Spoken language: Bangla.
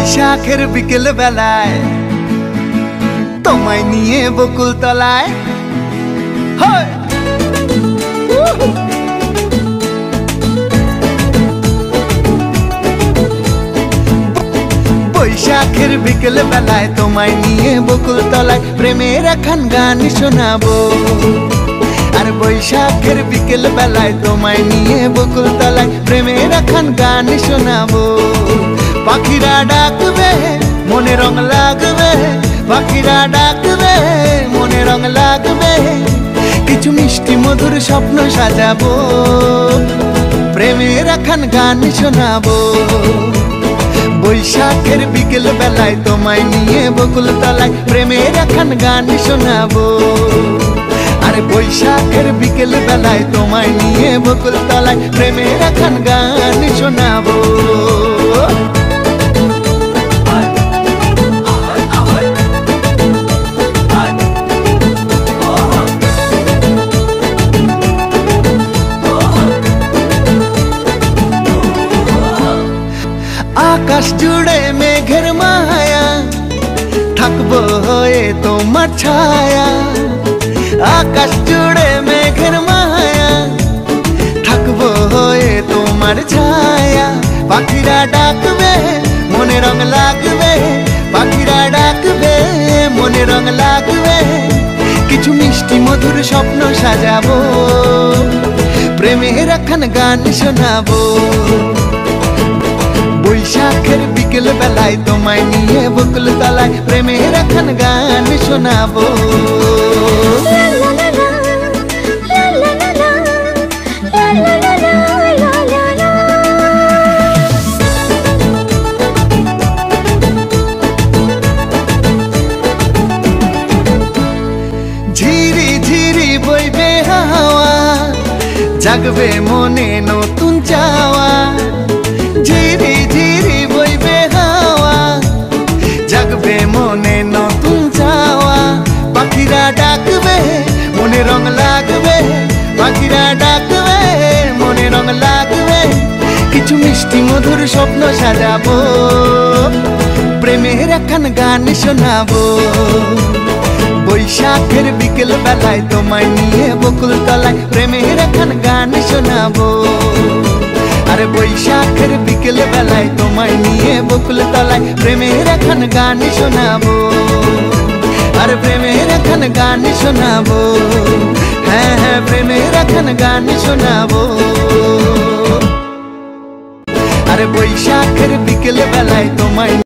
বৈশাখের বিকেল বেলায় তোমায় নিয়ে বকুল তলায় বৈশাখের বিকেল বেলায় তোমায় নিয়ে বকুল তলায় প্রেমের একখান গান শোনাবো। আর বৈশাখের বিকেল বেলায় তোমায় নিয়ে বকুল তলায় প্রেমের একখান গান শোনাবো। পাখিরা ডাকবে মনে রং লাগবে, পাখিরা ডাকবে মনে রং লাগবে, কিছু মিষ্টি মধুর স্বপ্ন সাজাবো, প্রেমের একখান গান শোনাবো। বৈশাখের বিকেল বেলায় তোমায় নিয়ে বকুল তলায় প্রেমের একখান গান শোনাবো। আরে বৈশাখের বিকেল বেলায় তোমায় নিয়ে বকুল তলায় প্রেমের একখান গান শোনাবো। আকাশ জুড়ে মেঘের মায়া, থাকবো হয়ে তোমার ছায়া। আকাশ জুড়ে মেঘের মায়া, থাকবো হয়ে তোমার ছায়া। পাখিরা ডাকবে মনে রং লাগবে, পাখিরা ডাকবে মনে রং লাগবে, কিছু মিষ্টি মধুর স্বপ্ন সাজাবো, প্রেমের একখান গান শোনাবো। বৈশাখের বিকেল বেলায় তোমায় নিয়ে বকুল তলায় প্রেমের একখান গান শোনাবো। ঝিরি ঝিরি বইবে হাওয়া, জাগবে মনে নতুন চাওয়া। ঝিরি ঝিরি বইবে হাওয়া, জাগবে মনে নতুন চাওয়া। পাখিরা ডাকবে মনে রং লাগবে, পাখিরা ডাকবে মনে রং লাগবে, কিছু মিষ্টি মধুর স্বপ্ন সাজাবো, প্রেমের একখান গান শোনাবো। বৈশাখের বিকেল বেলায় তোমায় নিয়ে বকুল তলায় প্রেমের একখান গান শোনাবো। আরে বৈশাখের বিকেল বেলায় তোমায় নিয়ে বকুল তলায় প্রেমের একখান গান শোনাবো। আর প্রেমের একখান গান শোনাবো, হ্যাঁ হ্যাঁ প্রেমের একখান গান শোনাবো। আরে বৈশাখের বিকেল বেলায় তোমায়